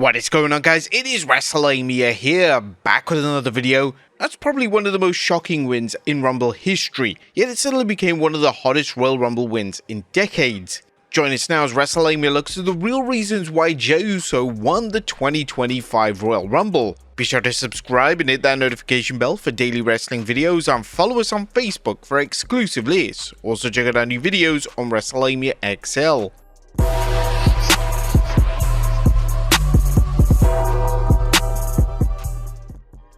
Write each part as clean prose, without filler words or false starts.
What is going on, guys? It is Wrestlelamia here, back with another video. That's probably one of the most shocking wins in Rumble history, yet it suddenly became one of the hottest Royal Rumble wins in decades. Join us now as Wrestlelamia looks at the real reasons why Jey Uso won the 2025 Royal Rumble. Be sure to subscribe and hit that notification bell for daily wrestling videos, and follow us on Facebook for exclusive lists. Also check out our new videos on Wrestlelamia XL.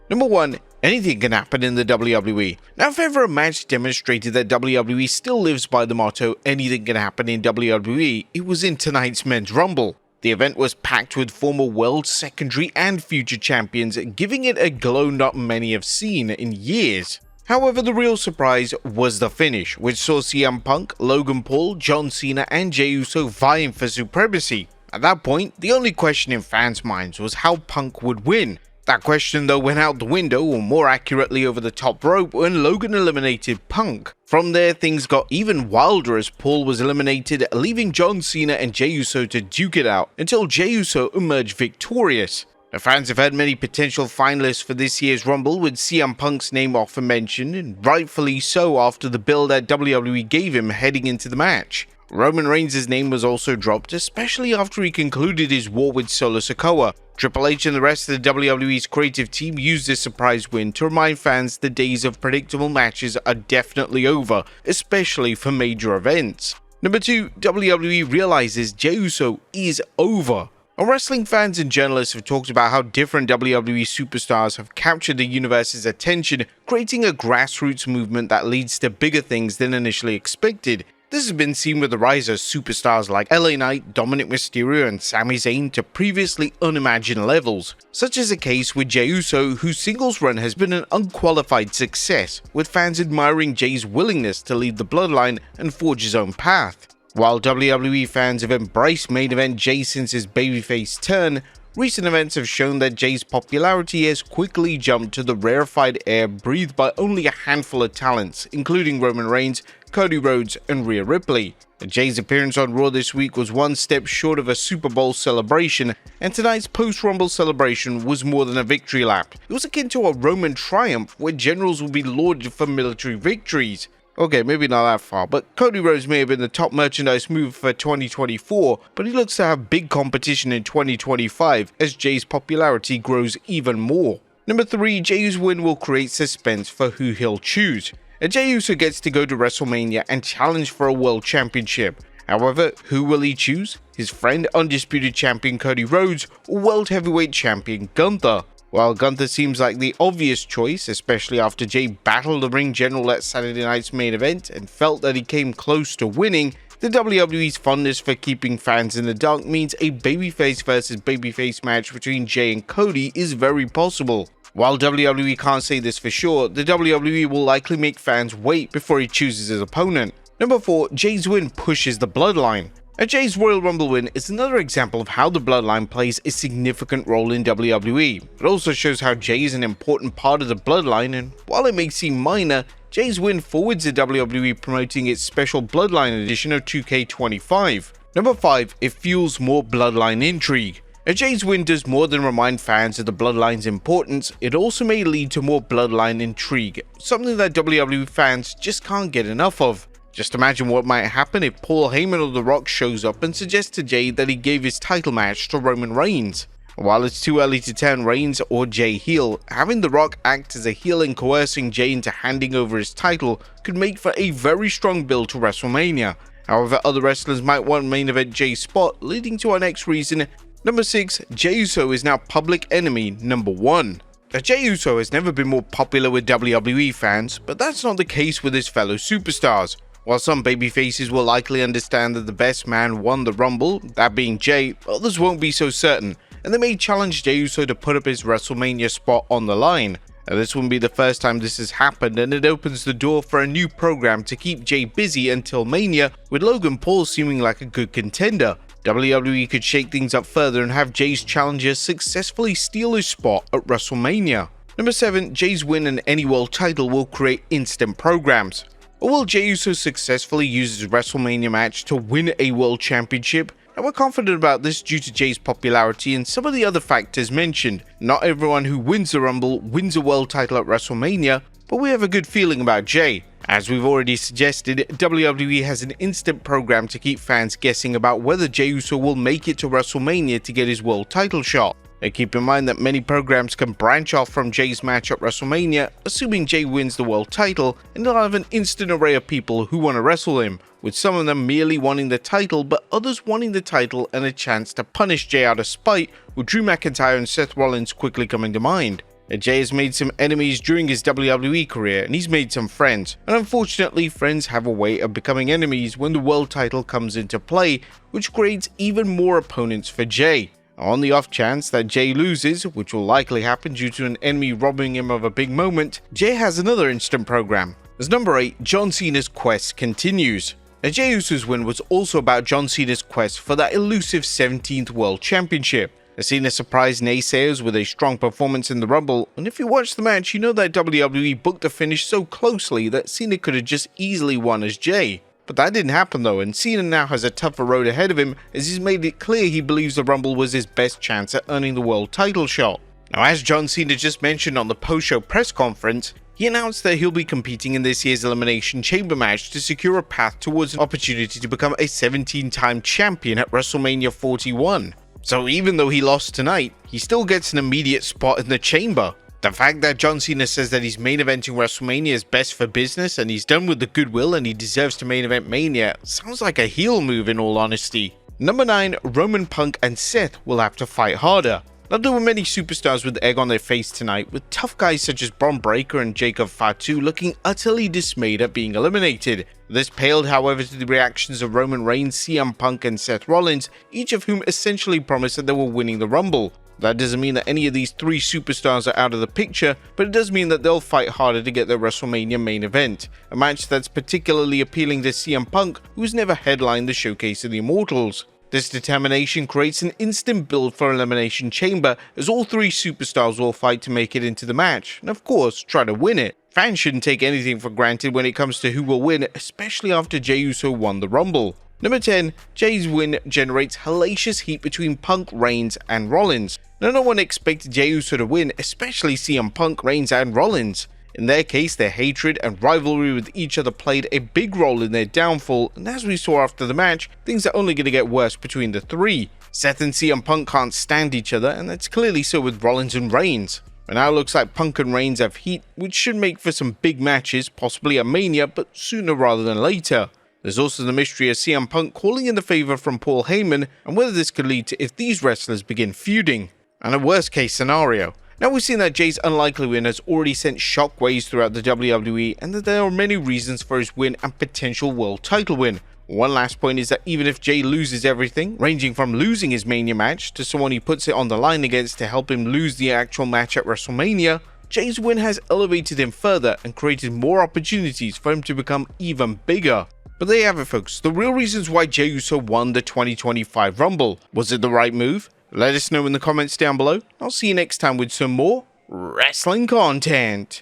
Number 1. Anything can happen in the WWE. Now, if ever a match demonstrated that WWE still lives by the motto, anything can happen in WWE, it was in tonight's Men's Rumble. The event was packed with former world, secondary and future champions, giving it a glow not many have seen in years. However, the real surprise was the finish, which saw CM Punk, Logan Paul, John Cena and Jey Uso vying for supremacy. At that point, the only question in fans' minds was how Punk would win. That question though went out the window, or more accurately over the top rope, when Logan eliminated Punk. From there, things got even wilder as Paul was eliminated, leaving John Cena and Jey Uso to duke it out until Jey Uso emerged victorious. The fans have had many potential finalists for this year's Rumble, with CM Punk's name often mentioned, and rightfully so after the build that WWE gave him heading into the match. Roman Reigns' name was also dropped, especially after he concluded his war with Solo Sikoa. Triple H and the rest of the WWE's creative team used this surprise win to remind fans the days of predictable matches are definitely over, especially for major events. Number 2. WWE realizes Jey Uso is over. And wrestling fans and journalists have talked about how different WWE superstars have captured the universe's attention, creating a grassroots movement that leads to bigger things than initially expected. This has been seen with the rise of superstars like LA Knight, Dominic Mysterio and Sami Zayn to previously unimagined levels. Such is the case with Jey Uso, whose singles run has been an unqualified success, with fans admiring Jey's willingness to leave the bloodline and forge his own path. While WWE fans have embraced main event Jey since his babyface turn, recent events have shown that Jey's popularity has quickly jumped to the rarefied air breathed by only a handful of talents, including Roman Reigns, Cody Rhodes and Rhea Ripley. Jey's appearance on Raw this week was one step short of a Super Bowl celebration, and tonight's post-Rumble celebration was more than a victory lap. It was akin to a Roman triumph, where generals would be lauded for military victories. Okay, maybe not that far, but Cody Rhodes may have been the top merchandise move for 2024, but he looks to have big competition in 2025 as Jey's popularity grows even more. Number 3. Jey's win will create suspense for who he'll choose. Jey Uso gets to go to WrestleMania and challenge for a world championship. However, who will he choose? His friend, undisputed champion Cody Rhodes, or world heavyweight champion Gunther? While Gunther seems like the obvious choice, especially after Jey battled the ring general at Saturday night's main event and felt that he came close to winning, the WWE's fondness for keeping fans in the dark means a babyface versus babyface match between Jey and Cody is very possible. While WWE can't say this for sure, the WWE will likely make fans wait before he chooses his opponent. Number 4. Jey's win pushes the bloodline. Jey's Royal Rumble win is another example of how the bloodline plays a significant role in WWE. It also shows how Jey is an important part of the bloodline, and while it may seem minor, Jey's win forwards the WWE promoting its special bloodline edition of 2K25. Number 5. It fuels more bloodline intrigue. Jey's win does more than remind fans of the bloodline's importance, it also may lead to more bloodline intrigue, something that WWE fans just can't get enough of. Just imagine what might happen if Paul Heyman or The Rock shows up and suggests to Jey that he gave his title match to Roman Reigns. While it's too early to turn Reigns or Jey heel, having The Rock act as a heel and coercing Jey into handing over his title could make for a very strong build to WrestleMania. However, other wrestlers might want main event Jey's spot, leading to our next reason. Number 6. Jey Uso is now public enemy number 1. Jey Uso has never been more popular with WWE fans, but that's not the case with his fellow superstars. While some babyfaces will likely understand that the best man won the Rumble, that being Jey, others won't be so certain, and they may challenge Jey Uso to put up his WrestleMania spot on the line. This wouldn't be the first time this has happened, and it opens the door for a new program to keep Jey busy until Mania, with Logan Paul seeming like a good contender. WWE could shake things up further and have Jey's challenger successfully steal his spot at WrestleMania. Number 7. Jey's win in any world title will create instant programs. Or will Jey Uso successfully use his WrestleMania match to win a world championship? and we're confident about this due to Jey's popularity and some of the other factors mentioned. Not everyone who wins the Rumble wins a world title at WrestleMania, but we have a good feeling about Jey. As we've already suggested, WWE has an instant program to keep fans guessing about whether Jey Uso will make it to WrestleMania to get his world title shot. And keep in mind that many programs can branch off from Jey's match at WrestleMania, assuming Jey wins the world title, and they'll have an instant array of people who want to wrestle him, with some of them merely wanting the title, but others wanting the title and a chance to punish Jey out of spite, with Drew McIntyre and Seth Rollins quickly coming to mind. Jey has made some enemies during his WWE career, and he's made some friends, and unfortunately friends have a way of becoming enemies when the world title comes into play, which creates even more opponents for Jey. On the off chance that Jey loses, which will likely happen due to an enemy robbing him of a big moment, Jey has another instant program. As number 8, John Cena's quest continues. Now, Jey Uso's win was also about John Cena's quest for that elusive 17th World Championship. Cena surprised naysayers with a strong performance in the Rumble, and if you watch the match, you know that WWE booked the finish so closely that Cena could have just easily won as Jey. But that didn't happen though, and Cena now has a tougher road ahead of him as he's made it clear he believes the Rumble was his best chance at earning the world title shot. Now, as John Cena just mentioned on the post-show press conference, he announced that he'll be competing in this year's Elimination Chamber match to secure a path towards an opportunity to become a 17-time champion at WrestleMania 41. So even though he lost tonight, he still gets an immediate spot in the chamber. The fact that John Cena says that he's main eventing WrestleMania is best for business and he's done with the goodwill and he deserves to main event Mania sounds like a heel move in all honesty. Number 9, Roman Punk and Seth will have to fight harder. Now, there were many superstars with egg on their face tonight, with tough guys such as Bron Breakker and Jacob Fatu looking utterly dismayed at being eliminated. This paled, however, to the reactions of Roman Reigns, CM Punk and Seth Rollins, each of whom essentially promised that they were winning the Rumble. That doesn't mean that any of these three superstars are out of the picture, but it does mean that they'll fight harder to get their WrestleMania main event, a match that's particularly appealing to CM Punk, who's never headlined the Showcase of the Immortals. This determination creates an instant build for Elimination Chamber, as all three superstars will fight to make it into the match, and of course, try to win it. Fans shouldn't take anything for granted when it comes to who will win, especially after Jey Uso won the Rumble. Number 10, Jey's win generates hellacious heat between Punk, Reigns, and Rollins. Now, no one expected Jey Uso to win, especially CM Punk, Reigns, and Rollins. In their case, their hatred and rivalry with each other played a big role in their downfall, and as we saw after the match, things are only going to get worse between the three. Seth and CM Punk can't stand each other, and that's clearly so with Rollins and Reigns. And now it looks like Punk and Reigns have heat, which should make for some big matches, possibly at Mania, but sooner rather than later. There's also the mystery of CM Punk calling in the favor from Paul Heyman, and whether this could lead to if these wrestlers begin feuding. And a worst case scenario. Now, we've seen that Jey's unlikely win has already sent shockwaves throughout the WWE, and that there are many reasons for his win and potential world title win. One last point is that even if Jey loses everything, ranging from losing his Mania match to someone he puts it on the line against to help him lose the actual match at WrestleMania, Jey's win has elevated him further and created more opportunities for him to become even bigger. But there you have it, folks, the real reasons why Jey Uso won the 2025 Rumble. Was it the right move? Let us know in the comments down below. I'll see you next time with some more wrestling content.